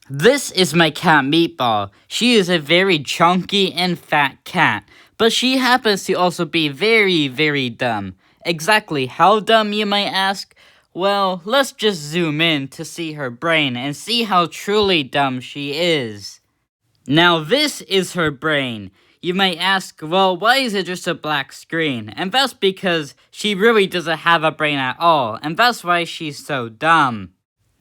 This is my cat Meatball. She is a very chunky and fat cat, but she happens to also be very, very dumb. Exactly how dumb, you might ask? Well, let's just zoom in to see her brain and see how truly dumb she is. Now this is her brain. You might ask, well, why is it just a black screen? And that's because she really doesn't have a brain at all, and that's why she's so dumb.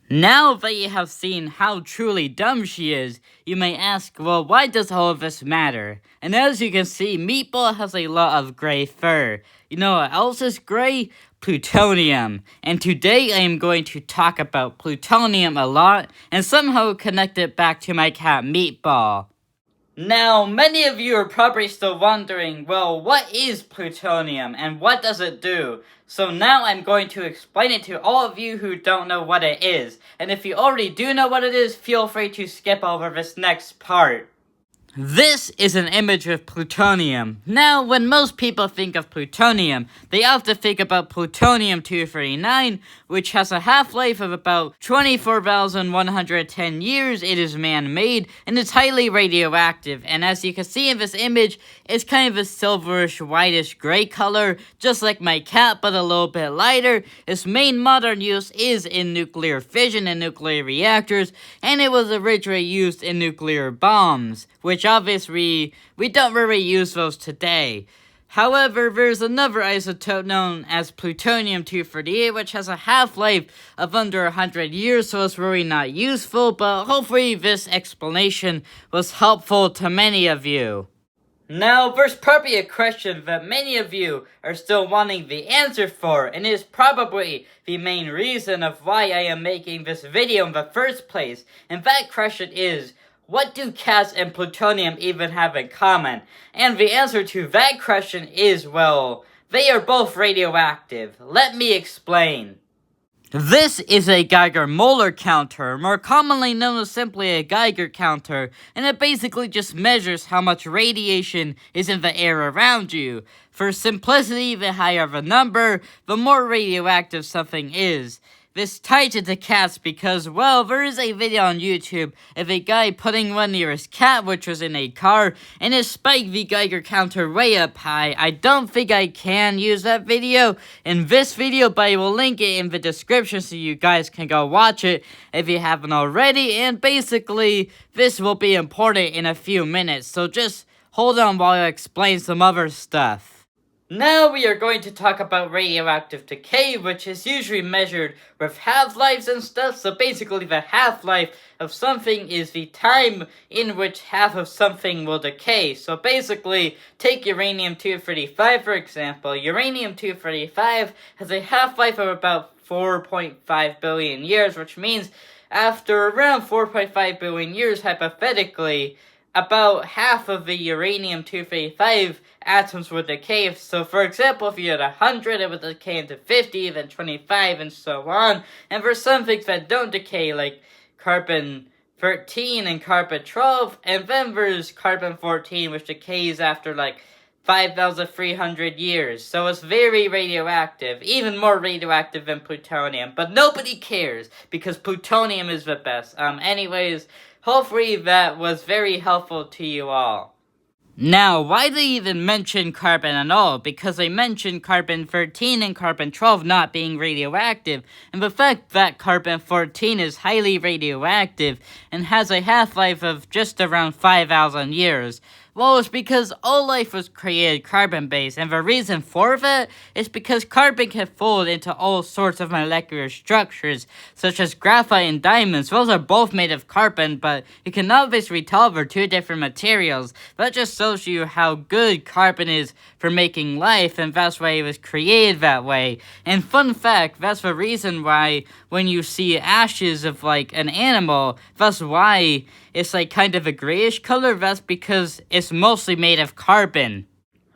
Now that you have seen how truly dumb she is, you may ask, well, why does all of this matter? And as you can see, Meatball has a lot of gray fur. You know what else is gray? Plutonium. And today I am going to talk about plutonium a lot, and somehow connect it back to my cat Meatball. Now, many of you are probably still wondering, well, what is plutonium and what does it do? So now I'm going to explain it to all of you who don't know what it is. And if you already do know what it is, feel free to skip over this next part. This is an image of plutonium. Now, when most people think of plutonium, they often think about plutonium-239, which has a half-life of about 24,110 years. It is man-made, and it's highly radioactive. And as you can see in this image, it's kind of a silverish, whitish gray color, just like my cat, but a little bit lighter. Its main modern use is in nuclear fission and nuclear reactors, and it was originally used in nuclear bombs, which obviously we don't really use those today. However, there's another isotope known as plutonium-238, which has a half-life of under 100 years, so it's really not useful, but hopefully this explanation was helpful to many of you. Now, there's probably a question that many of you are still wanting the answer for, and is probably the main reason of why I am making this video in the first place, and that question is, what do cats and plutonium even have in common? And the answer to that question is, well, they are both radioactive. Let me explain. This is a Geiger molar counter, more commonly known as simply a Geiger counter, and it basically just measures how much radiation is in the air around you. For simplicity, the higher the number, the more radioactive something is. This ties into cats because, well, there is a video on YouTube of a guy putting one near his cat, which was in a car, and it spiked the Geiger counter way up high. I don't think I can use that video in this video, but I will link it in the description so you guys can go watch it if you haven't already. And basically, this will be important in a few minutes, so just hold on while I explain some other stuff. Now we are going to talk about radioactive decay, which is usually measured with half-lives and stuff. So basically the half-life of something is the time in which half of something will decay. So basically, take uranium-235 for example. Uranium-235 has a half-life of about 4.5 billion years, which means after around 4.5 billion years, hypothetically, about half of the uranium-235 atoms would decay. So for example, if you had 100, it would decay into 50, then 25, and so on. And for some things that don't decay, like carbon-13 and carbon-12, and then there's carbon-14, which decays after like 5,300 years. So it's very radioactive, even more radioactive than plutonium. But nobody cares, because plutonium is the best. Anyways, hopefully that was very helpful to you all. Now, why they even mention carbon at all? Because they mentioned carbon-13 and carbon-12 not being radioactive, and the fact that carbon-14 is highly radioactive and has a half-life of just around 5,000 years. Well, it's because all life was created carbon-based, and the reason for that is because carbon can fold into all sorts of molecular structures, such as graphite and diamonds. Those are both made of carbon, but you can obviously tell they're two different materials. That just shows you how good carbon is for making life, and that's why it was created that way. And fun fact, that's the reason why when you see ashes of like an animal, that's why it's like kind of a grayish color. That's because it's mostly made of carbon.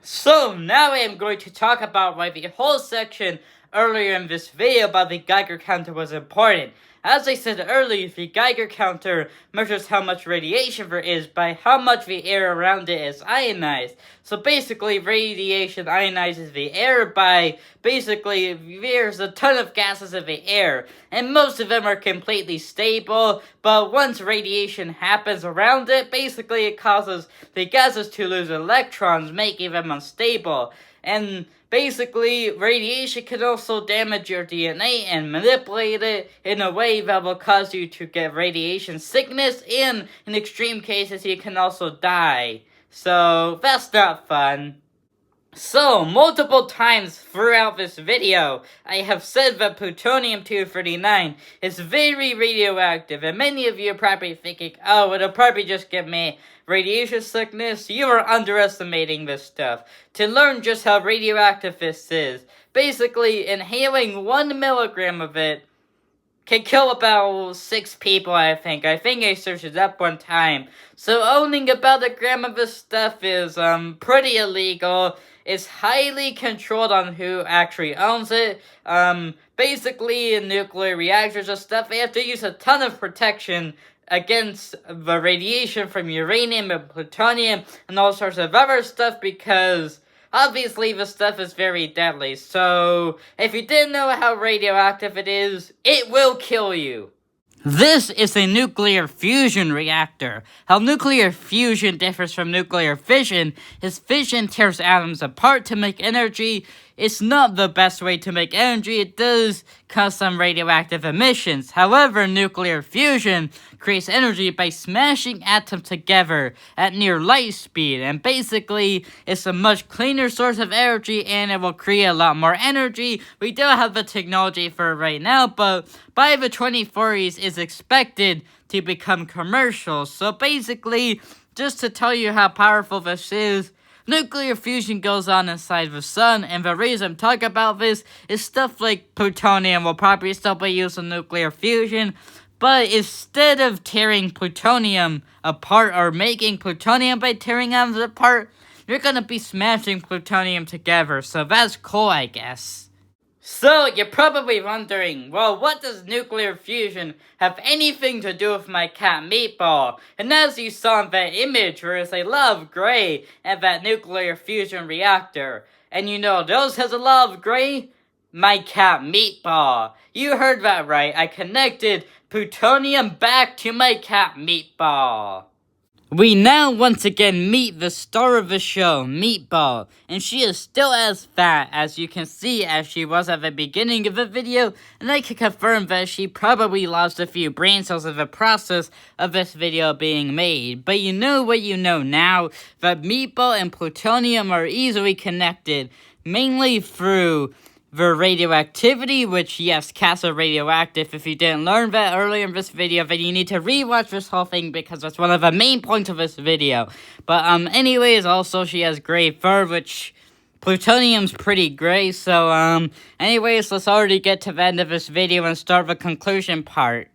So now I am going to talk about why the whole section earlier in this video about the Geiger counter was important. As I said earlier, the Geiger counter measures how much radiation there is by how much the air around it is ionized. So basically, radiation ionizes the air by basically there's a ton of gases in the air, and most of them are completely stable, but once radiation happens around it, basically it causes the gases to lose electrons, making them unstable. And basically, radiation can also damage your DNA and manipulate it in a way that will cause you to get radiation sickness, and in extreme cases, you can also die. So, that's not fun. So, multiple times throughout this video, I have said that plutonium-239 is very radioactive, and many of you are probably thinking, oh, it'll probably just give me radiation sickness. You are underestimating this stuff. To learn just how radioactive this is, basically, inhaling 1 milligram of it can kill about 6 people, I think. I think I searched it up one time. So owning about a gram of this stuff is pretty illegal. It's highly controlled on who actually owns it. Basically, in nuclear reactors and stuff, they have to use a ton of protection against the radiation from uranium and plutonium and all sorts of other stuff, because obviously the stuff is very deadly. So, if you didn't know how radioactive it is, it will kill you. This is a nuclear fusion reactor. How nuclear fusion differs from nuclear fission is fission tears atoms apart to make energy. It's not the best way to make energy. It does cause some radioactive emissions. However, nuclear fusion creates energy by smashing atoms together at near light speed. And basically, it's a much cleaner source of energy, and it will create a lot more energy. We don't have the technology for it right now, but by the 2040s, it's expected to become commercial. So basically, just to tell you how powerful this is, nuclear fusion goes on inside the sun, and the reason I'm talking about this is stuff like plutonium will probably still be used in nuclear fusion, but instead of tearing plutonium apart or making plutonium by tearing atoms apart, you're gonna be smashing plutonium together, so that's cool, I guess. So, you're probably wondering, well, what does nuclear fusion have anything to do with my cat Meatball? And as you saw in that image, there is a lot of gray at that nuclear fusion reactor. And you know, those has a lot of gray? My cat Meatball. You heard that right, I connected plutonium back to my cat Meatball. We now once again meet the star of the show, Meatball, and she is still as fat as you can see as she was at the beginning of the video, and I can confirm that she probably lost a few brain cells in the process of this video being made. But you know what you know now, that Meatball and plutonium are easily connected, mainly through the radioactivity, which, yes, cats are radioactive. If you didn't learn that earlier in this video, then you need to rewatch this whole thing, because that's one of the main points of this video. But, anyways, also, she has gray fur, which plutonium's pretty gray, so, anyways, let's already get to the end of this video and start the conclusion part.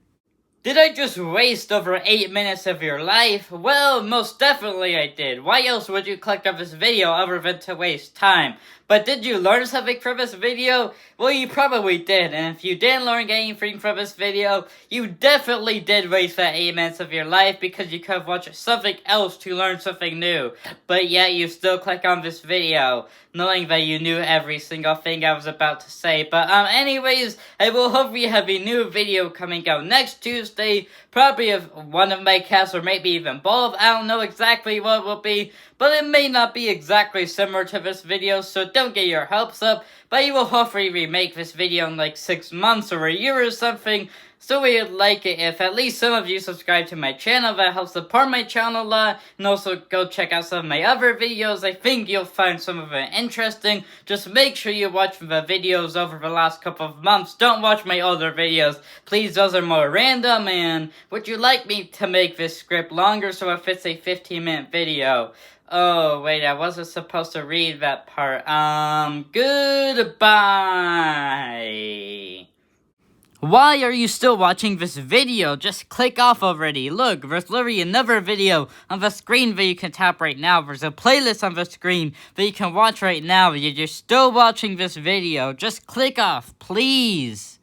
Did I just waste over 8 minutes of your life? Well, most definitely I did. Why else would you click on this video other than to waste time? But did you learn something from this video? Well, you probably did, and if you didn't learn anything from this video, you definitely did waste that 8 minutes of your life, because you could have watched something else to learn something new. But yet, you still click on this video, knowing that you knew every single thing I was about to say. But, anyways, I will hopefully have a new video coming out next Tuesday, probably of one of my cats, or maybe even both. I don't know exactly what it will be, but it may not be exactly similar to this video, so don't get your hopes up. But I will hopefully remake this video in like 6 months or a year or something, so we would like it if at least some of you subscribe to my channel. That helps support my channel a lot, and also go check out some of my other videos. I think you'll find some of it interesting. Just make sure you watch the videos over the last couple of months. Don't watch my older videos, please, those are more random. And would you like me to make this script longer so it fits a 15-minute video? Oh, wait, I wasn't supposed to read that part. Goodbye. Why are you still watching this video? Just click off already. Look, there's literally another video on the screen that you can tap right now. There's a playlist on the screen that you can watch right now. You're still watching this video. Just click off, please.